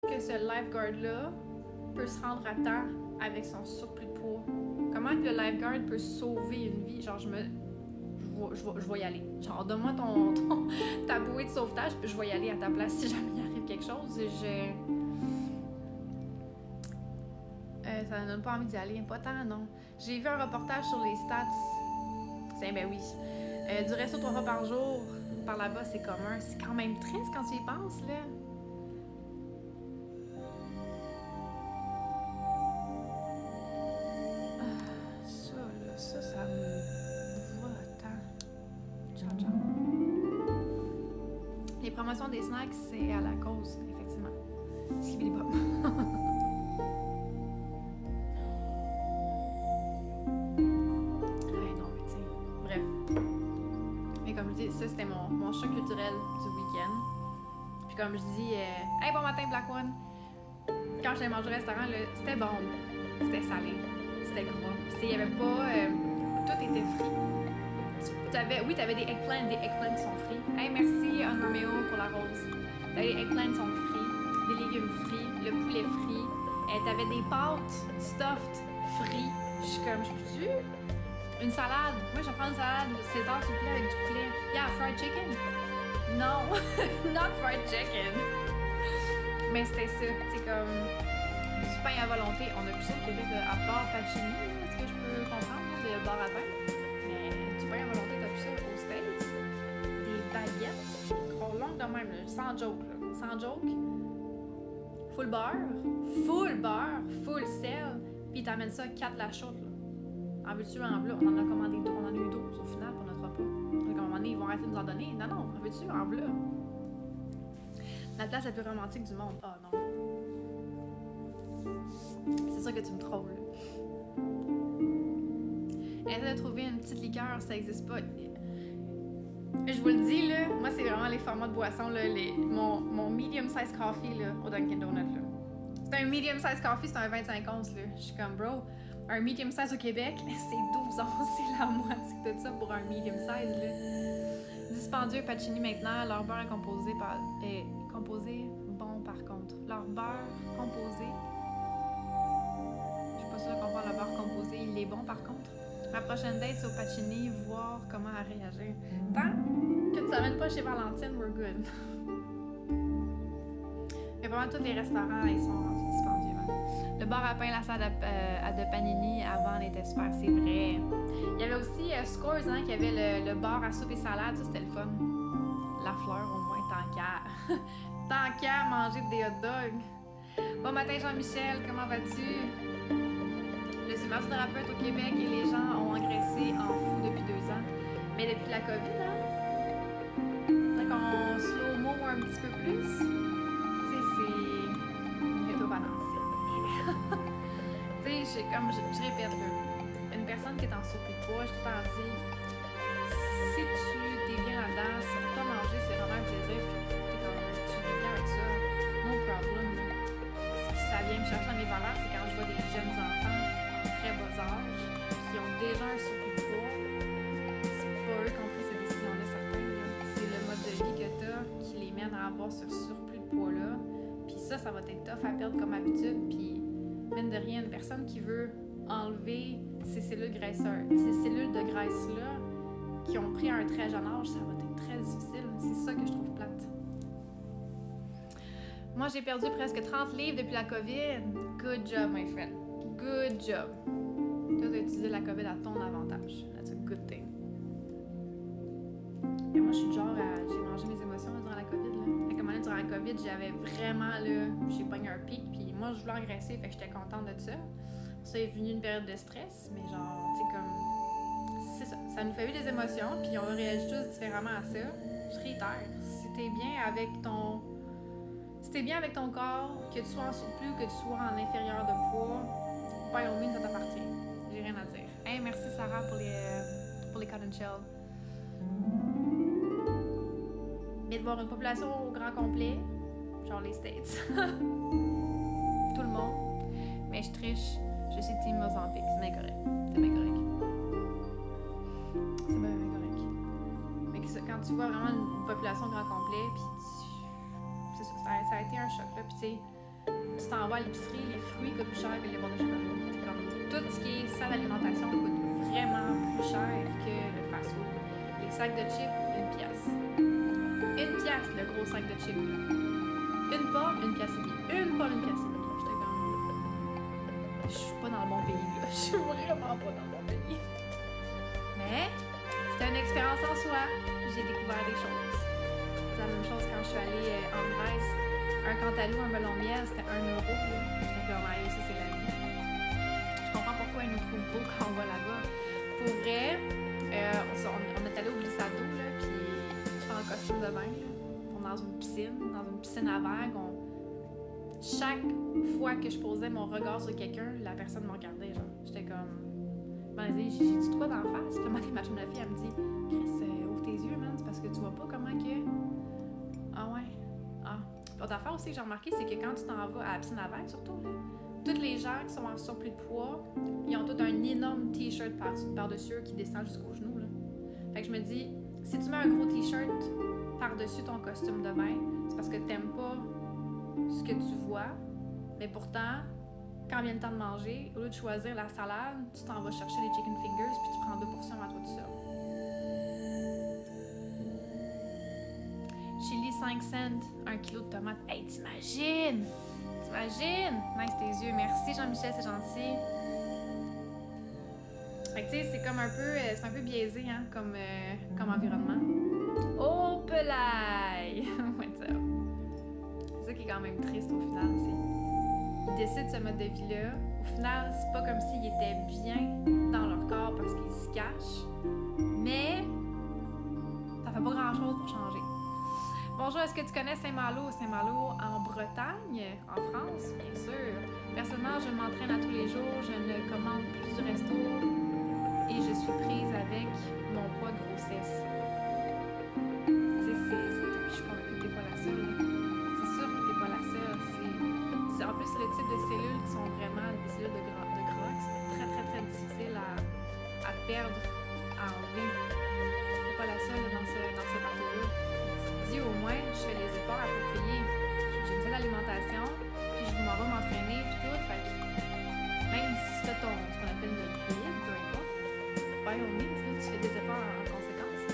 que ce lifeguard-là peut se rendre à temps avec son surplus de poids? Comment que le lifeguard peut sauver une vie? Genre, je vais y aller. Genre, donne-moi ta bouée de sauvetage, je vais y aller à ta place si jamais il arrive quelque chose. Ça ne donne pas envie d'y aller. Pas tant, non. J'ai vu un reportage sur les stats. Ben oui. Du resto 3 fois par jour, par là-bas, c'est commun. C'est quand même triste quand tu y penses, là. Ça me va tant. Ciao. Les promotions des snacks, c'est à la cause, effectivement. Skibidi Bop. Non, mais tu sais. Bref. Mais comme je dis, ça, c'était mon choc culturel du week-end. Puis comme je dis, hey, bon matin, Black One. Quand j'allais manger au restaurant, c'était bon. C'était salé. C'était gras. Il n'y avait pas... tout était frit. Oui, t'avais des eggplants qui sont frits. Hey, merci, Un Romeo, pour la rose. T'avais des eggplants qui sont frits, des légumes frits, le poulet frit. T'avais des pâtes stuffed frits. Je suis comme, je peux-tu? Une salade. Moi, je vais prendre une salade César, s'il vous plaît, avec du poulet. Yeah, fried chicken. Non, not fried chicken. Mais c'était ça. C'est comme du pain à volonté. On a plus ça au Québec, à part Pacini, est-ce que je peux comprendre, le bar à pain. Mais du pain à volonté, t'as plus ça aux States. Des baguettes, longues de même, là, sans joke. Là. Sans joke. Full beurre, full sel. Puis t'amènes ça 4 la chaude. En veux-tu, en bleu? On en a commandé 2, on en a eu 12 au final pour notre repas. Donc à un moment donné, ils vont arrêter de nous en donner. Non, en veux-tu, en bleu? La place la plus romantique du monde. Ah non. C'est sûr que tu me trolles. Essaie de trouver une petite liqueur, ça existe pas. Je vous le dis, là, moi, c'est vraiment les formats de boissons, là, mon medium size coffee là, au Dunkin' Donut. Là. C'est un medium size coffee, c'est un 25 onces. Là. Je suis comme, bro, un medium size au Québec, c'est 12 onces, c'est la moitié de ça pour un medium size. Là. Dispendieux Pacini maintenant, leur beurre est composé bon par contre. Leur beurre composé, je suis pas sûre de comprendre le beurre composé, il est bon par contre. Ma prochaine date, c'est au Pacini, voir comment elle réagir. Tant que tu t'amènes pas chez Valentine, we're good. Mais pas mal tous les restaurants, ils sont rendus dispendieux. Hein. Le bar à pain, la salle à de panini, avant, elle était super, c'est vrai. Il y avait aussi Scores, hein, qui avait le bar à soupe et salade, ça c'était le fun. La fleur, au moins, tant qu'à. Tant qu'à manger des hot dogs. Bon matin, Jean-Michel, comment vas-tu? Je suis massothérapeute au Québec et les gens ont engraissé en fou depuis 2 ans. Mais depuis la COVID, hein? Donc on slow-mo un petit peu plus. Tu sais, c'est rétro-balancé. Tu sais, je répète, là, une personne qui est en surplus de poids, je t'en dis, si tu t'es bien là-dedans, si pour toi manger, c'est vraiment un plaisir, tu es bien avec ça, no problem. Ce qui ça vient me chercher dans mes valeurs, c'est quand je vois des jeunes enfants très bas âge, qui ont déjà un surplus de poids, c'est pas eux qui ont pris ces décisions-là, certains. C'est le mode de vie que t'as qui les mène à avoir ce surplus de poids-là. Puis ça va être tough à perdre comme habitude. Puis, mine de rien, une personne qui veut enlever ces cellules graisseuses, ces cellules de graisse-là, qui ont pris à un très jeune âge, ça va être très difficile. C'est ça que je trouve plate. Moi, j'ai perdu presque 30 livres depuis la COVID. Good job, my friend. Good job. Tu as utilisé la COVID à ton avantage. That's a good thing. Et moi, je suis du genre j'ai mangé mes émotions durant la COVID. Là. Fait que durant la COVID, j'avais vraiment, j'ai pogné un pic. Puis moi, je voulais engraisser, fait que j'étais contente de ça. Ça est venu une période de stress, mais genre, tu sais, comme... C'est ça. Ça nous fait vivre des émotions, puis on réagit tous différemment à ça. Je réitère. Si t'es bien avec ton... Si t'es bien avec ton corps, que tu sois en surplus, que tu sois en inférieur de poids, by all means, ça t'appartient. J'ai rien à dire. Hey, merci Sarah pour les cotton shell. Mais de voir une population au grand complet, genre les States. Tout le monde. Mais je triche. Je suis team Mozambique. C'est bien correct. C'est bien correct. C'est bien correct. Mais quand tu vois vraiment une population au grand complet, puis c'est ça a été un choc, là. Puis tu sais, t'en vas à l'épicerie, les fruits coûtent plus cher que les barres de chocolat. C'est comme tout ce qui est salle d'alimentation coûte vraiment plus cher que le fast-food. Les sacs de chips, 1 pièce. 1 pièce, le gros sac de chips. Une pomme, 1 pièce et demie. Une pomme, 1 pièce et demie. J'étais comme... Je suis pas dans le bon pays, là. Je suis vraiment pas dans le bon pays. Mais c'était une expérience en soi. J'ai découvert des choses. C'est la même chose quand je suis allée en Grèce. Un cantalou, un melon de miel, c'était 1 euro. J'étais comme, aïe, ça c'est la vie. Je comprends pourquoi ils nous trouvent beau quand on va là-bas. Pour vrai, on est allé au glissade d'eau, là, puis j'étais en costume de bain, là. On est dans une piscine à vagues. Chaque fois que je posais mon regard sur quelqu'un, la personne me regardait, genre. J'étais comme... j'ai dit de quoi d'en face? Puis ma machine de fille, elle me dit, Chris, ouvre tes yeux, man, c'est parce que tu vois pas comment que... Ah ouais? Ah. L'autre affaire aussi que j'ai remarqué, c'est que quand tu t'en vas à la piscine à vagues, surtout, là, tous les gens qui sont en surplus de poids, ils ont tous un énorme t-shirt par-dessus qui descend jusqu'aux genoux, là. Fait que je me dis, si tu mets un gros t-shirt par-dessus ton costume de bain, c'est parce que t'aimes pas ce que tu vois, mais pourtant, quand vient le temps de manger, au lieu de choisir la salade, tu t'en vas chercher les chicken fingers puis tu prends 2 portions à toi tout seul. Chili 5 cents, 1 kilo de tomates. Hey, t'imagines? T'imagines? Nice tes yeux. Merci Jean-Michel, c'est gentil. Fait que tu sais, c'est comme c'est un peu biaisé, hein, comme environnement. Oh, pelaille! C'est ça qui est quand même triste au final, ils décident ce mode de vie-là. Au final, c'est pas comme s'ils étaient bien dans leur corps parce qu'ils se cachent, mais ça fait pas grand-chose pour changer. Bonjour, est-ce que tu connais Saint-Malo? Saint-Malo en Bretagne, en France, bien sûr. Personnellement, je m'entraîne à tous les jours, je ne commande plus du resto et je suis prise avec mon poids de grossesse. Je suis convaincue que t'es pas la seule. C'est sûr que t'es pas la seule. En plus, c'est le type de cellules qui sont vraiment des cellules de gras qui sont très, très, très difficiles à perdre, à enlever. T'es pas la seule dans ce bateau-là. Dis au moins, je fais les efforts appropriés. J'ai une seule alimentation, puis je m'en vais m'entraîner, puis tout. Fait que même si tu fais ce qu'on appelle notre diète, peu importe, by all means, tu fais des efforts en conséquence.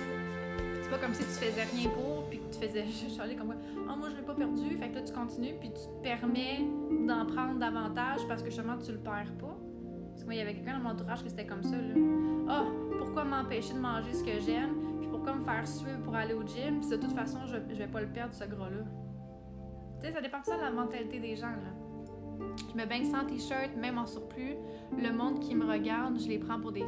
C'est pas comme si tu faisais rien pour, puis que tu faisais chialer comme quoi, ah, moi je l'ai pas perdu, fait que là tu continues, puis tu te permets d'en prendre davantage parce que justement tu le perds pas. Parce que moi, il y avait quelqu'un dans mon entourage qui c'était comme ça, là. Ah, pourquoi m'empêcher de manger ce que j'aime, puis pourquoi me faire suivre pour aller au gym, puis de toute façon, je vais pas le perdre, ce gras-là. Tu sais, ça dépend de ça de la mentalité des gens, là. Je me baigne sans t-shirt, même en surplus. Le monde qui me regarde, je les prends pour des